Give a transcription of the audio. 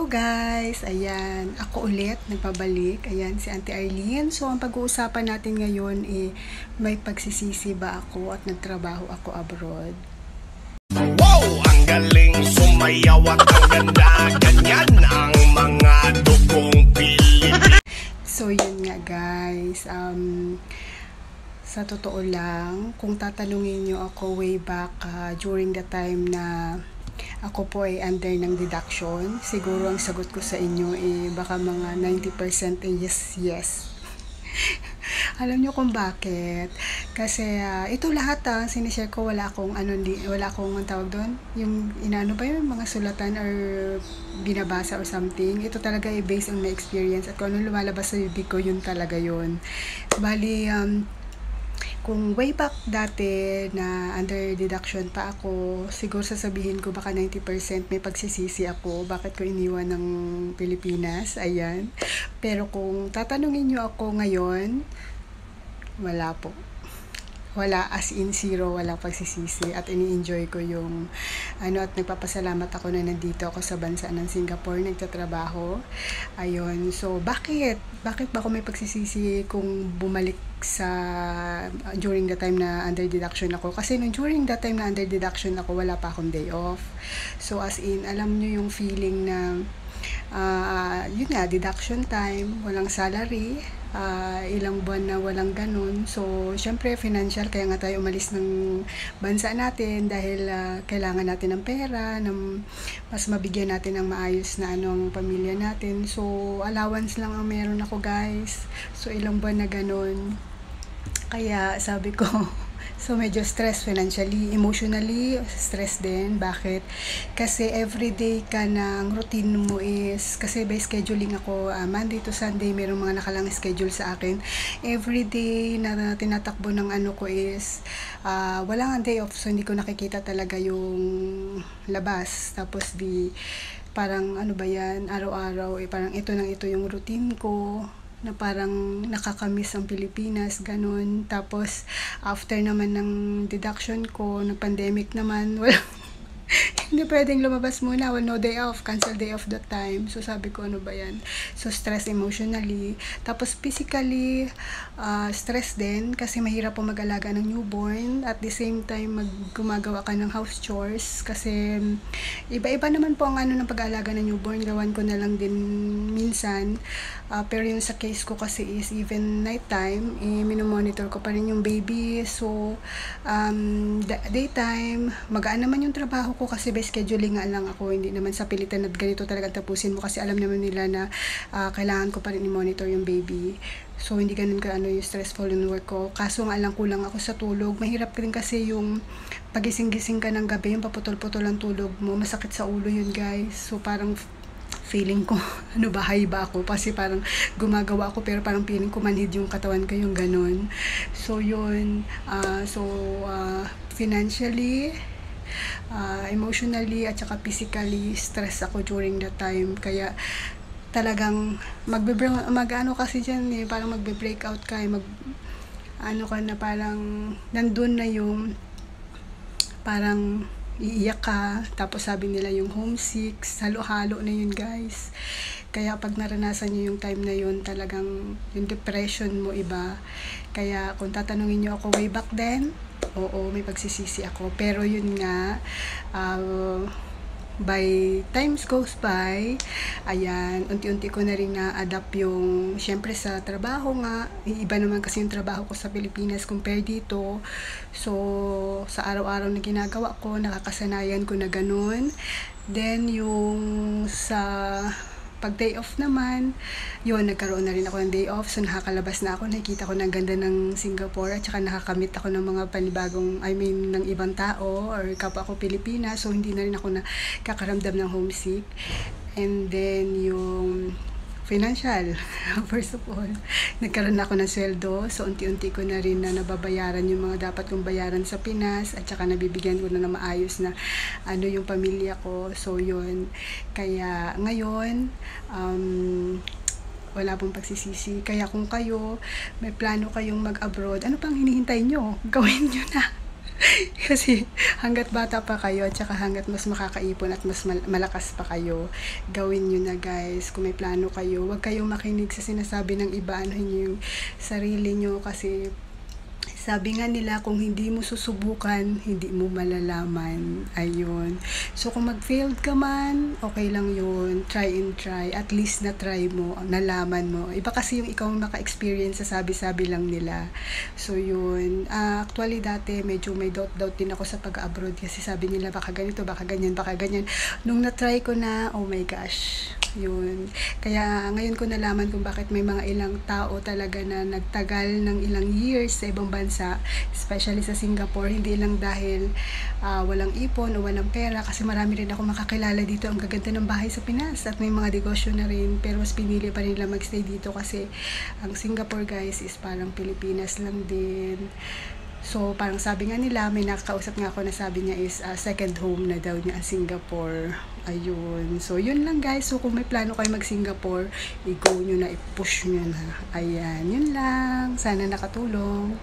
Hello guys! Ayan, ako ulit, nagpabalik. Ayan, si Auntie Arlene. So, ang pag-uusapan natin ngayon may pagsisisi ba ako at nagtrabaho ako abroad. Wow! Ang galing sumayaw at ang ganda. Ganyan ang mga dugong Pilipino. So, yun nga guys. Sa totoo lang, kung tatanungin nyo ako way back during the time na ako po ay under ng deduction, siguro ang sagot ko sa inyo baka mga 90% yes. Alam nyo kung bakit? Kasi ito lahat sinishare ko, wala akong ang tawag doon, yung inaano ba yun, mga sulatan or binabasa or something. Ito talaga based on my experience at kung ano lumalabas sa bibig ko, yun talaga yun. Bali, kung way back dati na under deduction pa ako, siguro sasabihin ko baka 90% may pagsisisi ako bakit ko iniwan ng Pilipinas. Ayan. Pero kung tatanungin nyo ako ngayon, wala po. Wala, as in zero, walang pagsisisi at ini-enjoy ko yung at nagpapasalamat ako na nandito ako sa bansa ng Singapore nagtatrabaho. Ayun, so bakit ba ako may pagsisisi kung bumalik during the time na under deduction ako? Kasi during that time na under deduction ako, wala pa akong day off. So as in, alam nyo yung feeling na yun nga, deduction time, walang salary, ilang buwan na walang ganun. So, syempre, financial, kaya nga tayo umalis ng bansa natin dahil kailangan natin ng pera, mas mabigyan natin ng maayos na ang pamilya natin. So, allowance lang ang meron ako guys. So, ilang buwan na ganun. Kaya, sabi ko, so medyo stress financially, emotionally, stress din. Bakit? Kasi everyday ka ng routine mo kasi by scheduling ako, Monday to Sunday, mayroong mga nakalang schedule sa akin. Everyday na tinatakbo ng ko walang day off, so hindi ko nakikita talaga yung labas. Tapos parang ba yan, araw-araw, parang ito yung routine ko, na parang nakakamiss ang Pilipinas, ganun. Tapos, after naman ng deduction ko, pandemic naman, hindi pwedeng lumabas muna, no day off, cancel day off that time. So, sabi ko, ano ba yan? So, stress emotionally. Tapos, physically, stress din, kasi mahirap po mag-alaga ng newborn. At the same time, gumagawa ka ng house chores, kasi iba-iba naman po ang ng pag-aalaga ng newborn. Gawan ko na lang din minsan. Pero yung sa case ko kasi is even nighttime, minomonitor ko pa rin yung baby. So, daytime, magaan naman yung trabaho ko kasi by scheduling nga lang ako, hindi naman sa pilitan at ganito talaga tapusin mo, kasi alam naman nila na kailangan ko pa rin i-monitor yung baby. So, hindi ganun yung stressful yung work ko. Kaso nga lang, kulang ako sa tulog. Mahirap din kasi yung pagising-gising ka ng gabi, yung paputol-putol ang tulog mo. Masakit sa ulo yun, guys. So, parang feeling ko, bahay ba ako? Kasi parang gumagawa ako, pero parang feeling ko manhid yung katawan ko, yung ganun. So, yun. Financially, emotionally, at saka physically, stress ako during that time. Kaya, talagang kasi dyan parang magbe-breakout ka, ka na parang nandun na yung parang iiyak ka, tapos sabi nila yung homesick, halo-halo na yun guys. Kaya pag naranasan nyo yung time na yun, talagang yung depression mo iba. Kaya kung tatanungin nyo ako way back then, oo, may pagsisisi ako. Pero yun nga, by times goes by, ayan, unti-unti ko na rin na-adapt yung, syempre sa trabaho nga, iba naman kasi yung trabaho ko sa Pilipinas compare dito. So, sa araw-araw na ginagawa ko, nakakasanayan ko na ganun. Then, yung sa pag day off naman, yun, nagkaroon na rin ako ng day off. So, nakakalabas na ako, nakikita ko ng ganda ng Singapore, at saka nakakamit ako ng mga panibagong, ng ibang tao, or kapwa ako Pilipina. So, hindi na rin ako nakakaramdam ng homesick. And then, yung financial, first of all, nagkaroon na ako ng sweldo. So, unti-unti ko na rin na nababayaran yung mga dapat kong bayaran sa Pinas, at saka nabibigyan ko na maayos na yung pamilya ko. So, yun. Kaya, ngayon, wala pong pagsisisi. Kaya kung kayo, may plano kayong mag-abroad, ano pang hinihintay nyo? Gawin nyo na. Kasi hanggat bata pa kayo at saka hanggat mas makakaipon at mas malakas pa kayo, gawin nyo na guys. Kung may plano kayo, huwag kayong makinig sa sinasabi ng iba. Ano yung sarili nyo kasi sabi nga nila, kung hindi mo susubukan, hindi mo malalaman. Ayun. So, kung mag-failed ka man, okay lang yun. Try and try. At least na-try mo, nalaman mo. Iba kasi yung ikaw maka-experience sa sabi-sabi lang nila. So, yun. Actually, dati, medyo may doubt-doubt din ako sa pag-abroad kasi sabi nila, baka ganito, baka ganyan, baka ganyan. Nung na-try ko na, oh my gosh, yun. Kaya ngayon ko nalaman kung bakit may mga ilang tao talaga na nagtagal ng ilang years sa ibang bansa, especially sa Singapore, hindi lang dahil walang ipon o walang pera, kasi marami rin ako makakilala dito, ang gaganda ng bahay sa Pinas at may mga negosyo na rin, pero mas pinili pa nila magstay dito kasi ang Singapore guys is parang Pilipinas lang din. So, parang sabi nga nila, may nakakausap nga ako na sabi niya is second home na daw niya ang Singapore. Ayun. So, yun lang guys. So, kung may plano kayo mag-Singapore, i-go nyo na, i-push nyo na. Ayan. Yun lang. Sana nakatulong.